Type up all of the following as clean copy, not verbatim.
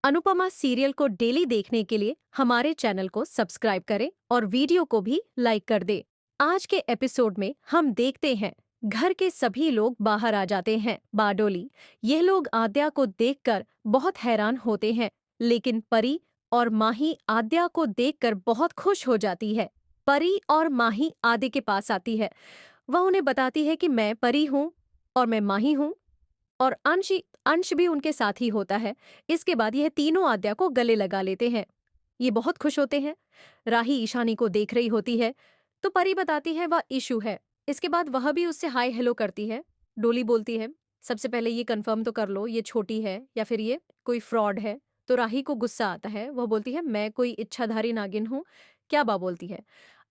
Anupama serial को daily देखने के लिए हमारे चैनल को सब्सक्राइब करें और वीडियो को भी लाइक कर दें। आज के एपिसोड में हम देखते हैं घर के सभी लोग बाहर आ जाते हैं बारडोली। ये लोग आद्या को देखकर बहुत हैरान होते हैं, लेकिन परी और माही आद्या को देखकर बहुत खुश हो जाती है। परी और माही आद्या के पास आती है। वह उन्हें बताती है कि मैं परी हूँ और मैं माही हूँ और अंश भी उनके साथ ही होता है। इसके बाद यह तीनों आद्या को गले लगा लेते हैं। ये बहुत खुश होते हैं। राही ईशानी को देख रही होती है तो परी बताती है वह इशू है। इसके बाद वह भी उससे हाय हेलो करती है। डोली बोलती है सबसे पहले ये कंफर्म तो कर लो ये छोटी है या फिर ये कोई फ्रॉड है। तो राही को गुस्सा आता है। वह बोलती है मैं कोई इच्छाधारी नागिन हूँ क्या? बा बोलती है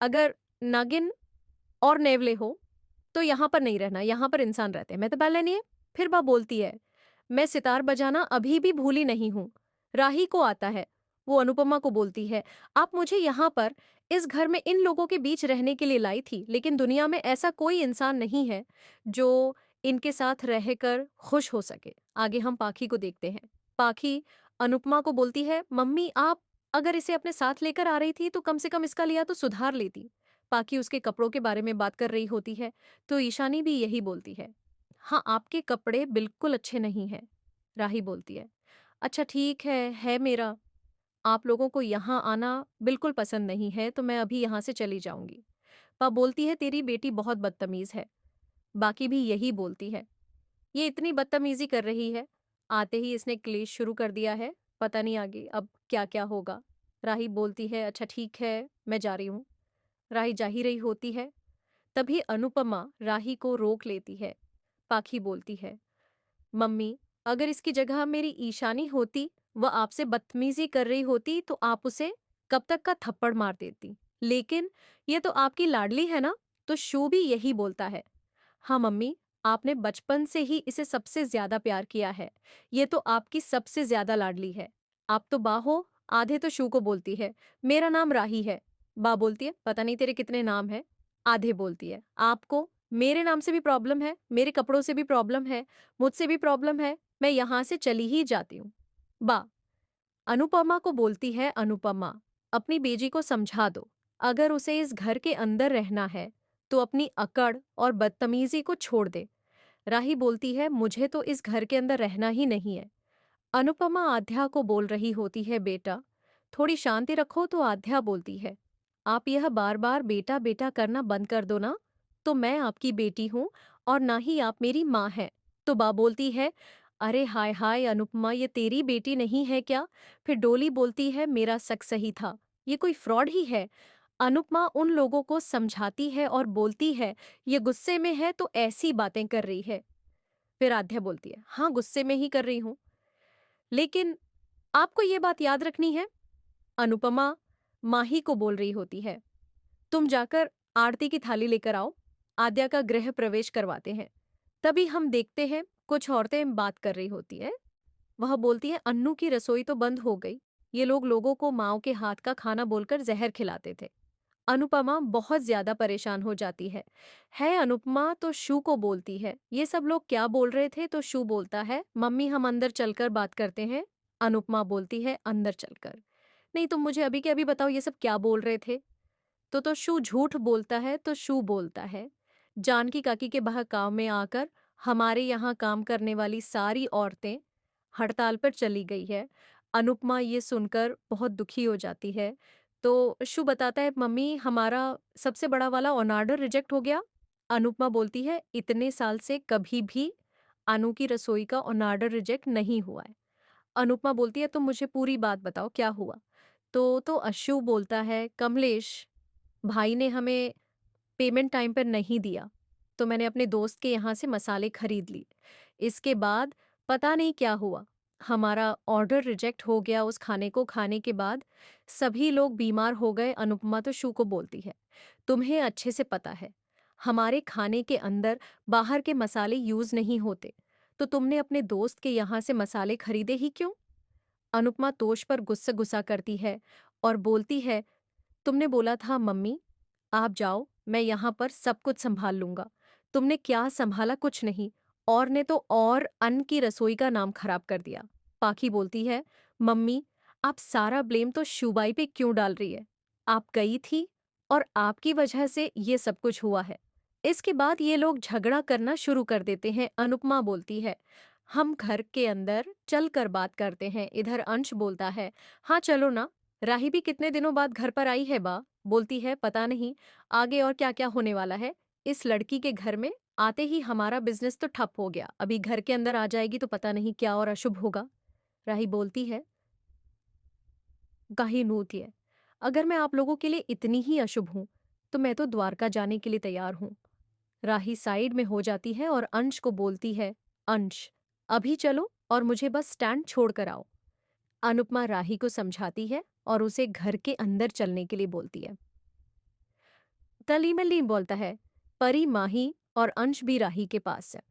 अगर नागिन और नेवले हो तो यहाँ पर नहीं रहना, यहाँ पर इंसान रहते हैं, मैं तो पहले नहीं है। फिर बा बोलती है मैं सितार बजाना अभी भी भूली नहीं हूँ। राही को आता है। वो अनुपमा को बोलती है आप मुझे यहाँ पर इस घर में इन लोगों के बीच रहने के लिए लाई थी, लेकिन दुनिया में ऐसा कोई इंसान नहीं है जो इनके साथ रहकर खुश हो सके। आगे हम पाखी को देखते हैं। पाखी अनुपमा को बोलती है मम्मी आप अगर इसे अपने साथ लेकर आ रही थी तो कम से कम इसका लिया तो सुधार लेती। पाखी उसके कपड़ों के बारे में बात कर रही होती है तो ईशानी भी यही बोलती है हाँ आपके कपड़े बिल्कुल अच्छे नहीं हैं। राही बोलती है अच्छा ठीक है मेरा आप लोगों को यहाँ आना बिल्कुल पसंद नहीं है तो मैं अभी यहाँ से चली जाऊंगी। पा बोलती है तेरी बेटी बहुत बदतमीज है। बाकी भी यही बोलती है ये इतनी बदतमीजी कर रही है, आते ही इसने क्लेश शुरू कर दिया है, पता नहीं आगे अब क्या क्या होगा। राही बोलती है अच्छा ठीक है मैं जा रही हूँ। राही जा ही रही होती है तभी अनुपमा राही को रोक लेती है। पाखी बोलती है मम्मी अगर इसकी जगह मेरी ईशानी होती, वह आपसे बदतमीजी कर रही होती तो आप उसे कब तक का थप्पड़ मार देती, लेकिन ये तो आपकी लाडली है ना। तो शू भी यही बोलता है हाँ मम्मी आपने बचपन से ही इसे सबसे ज्यादा प्यार किया है, ये तो आपकी सबसे ज्यादा लाडली है। आप तो बा हो। आधे तो शू को बोलती है मेरा नाम राही है। बा बोलती है पता नहीं तेरे कितने नाम है। आधे बोलती है आपको मेरे नाम से भी प्रॉब्लम है, मेरे कपड़ों से भी प्रॉब्लम है, मुझसे भी प्रॉब्लम है, मैं यहां से चली ही जाती हूँ। बा अनुपमा को बोलती है अनुपमा अपनी बेजी को समझा दो, अगर उसे इस घर के अंदर रहना है तो अपनी अकड़ और बदतमीजी को छोड़ दे। राही बोलती है मुझे तो इस घर के अंदर रहना ही नहीं है। अनुपमा आध्या को बोल रही होती है बेटा थोड़ी शांति रखो। तो आध्या बोलती है आप यह बार बार बेटा बेटा करना बंद कर दो ना, तो मैं आपकी बेटी हूं और ना ही आप मेरी माँ है। तो बा बोलती है अरे हाय हाय अनुपमा ये तेरी बेटी नहीं है क्या? फिर डोली बोलती है मेरा शक सही था, ये कोई फ्रॉड ही है। अनुपमा उन लोगों को समझाती है और बोलती है ये गुस्से में है तो ऐसी बातें कर रही है। फिर आध्या बोलती है हाँ गुस्से में ही कर रही हूं, लेकिन आपको ये बात याद रखनी है। अनुपमा माही को बोल रही होती है तुम जाकर आरती की थाली लेकर आओ। आद्या का गृह प्रवेश करवाते हैं। तभी हम देखते हैं कुछ औरतें बात कर रही होती है। वह बोलती है अन्नू की रसोई तो बंद हो गई, ये लोग लोगों को माओ के हाथ का खाना बोलकर जहर खिलाते थे। अनुपमा बहुत ज्यादा परेशान हो जाती है अनुपमा तो शू को बोलती है ये सब लोग क्या बोल रहे थे। तो शू बोलता है मम्मी हम अंदर चलकर बात करते हैं। अनुपमा बोलती है अंदर चलकर नहीं, तुम मुझे अभी के अभी बताओ ये सब क्या बोल रहे थे। तो शू झूठ बोलता है। तो शू बोलता है जानकी काकी के बहकाव में आकर हमारे यहाँ काम करने वाली सारी औरतें हड़ताल पर चली गई है। अनुपमा ये सुनकर बहुत दुखी हो जाती है। तो शू बताता है मम्मी हमारा सबसे बड़ा वाला ऑन ऑर्डर रिजेक्ट हो गया। अनुपमा बोलती है इतने साल से कभी भी अनु की रसोई का ऑन ऑर्डर रिजेक्ट नहीं हुआ है। अनुपमा बोलती है तुम मुझे पूरी बात बताओ क्या हुआ। तो अशु बोलता है कमलेश भाई ने हमें पेमेंट टाइम पर नहीं दिया, तो मैंने अपने दोस्त के यहाँ से मसाले खरीद लिए। इसके बाद पता नहीं क्या हुआ, हमारा ऑर्डर रिजेक्ट हो गया। उस खाने को खाने के बाद सभी लोग बीमार हो गए। अनुपमा तो शू को बोलती है तुम्हें अच्छे से पता है हमारे खाने के अंदर बाहर के मसाले यूज नहीं होते, तो तुमने अपने दोस्त के यहाँ से मसाले खरीदे ही क्यों? अनुपमा तोश पर गुस्सा गुस्सा करती है और बोलती है तुमने बोला था मम्मी आप जाओ मैं यहाँ पर सब कुछ संभाल लूंगा, तुमने क्या संभाला? कुछ नहीं, और ने तो और अन्न की रसोई का नाम खराब कर दिया। पाखी बोलती है मम्मी, आप सारा ब्लेम तो शुबाई पे क्यों डाल रही है? आप गई थी और आपकी वजह से ये सब कुछ हुआ है। इसके बाद ये लोग झगड़ा करना शुरू कर देते हैं। अनुपमा बोलती है, हम घर के अंदर चलकर बात करते हैं। इधर अंश बोलता है, हाँ चलो ना। राही भी कितने दिनों बाद घर पर आई है बा। बोलती है, पता नहीं आगे और क्या क्या होने वाला है। इस लड़की के घर में आते ही हमारा बिजनेस तो ठप हो गया। अभी घर के अंदर आ जाएगी तो पता नहीं क्या और अशुभ होगा। राही बोलती है, काहे नूत है। अगर मैं आप लोगों के लिए इतनी ही अशुभ हूं, तो मैं तो द्वारका जाने के लिए तैयार हूं। राही साइड में हो जाती है और अंश को बोलती है, अंश, अभी चलो और मुझे बस स्टैंड छोड़ कर आओ। अनुपमा राही को समझाती है और उसे घर के अंदर चलने के लिए बोलती है। तलीमल्ली बोलता है, परी, माही और अंश भी राही के पास है।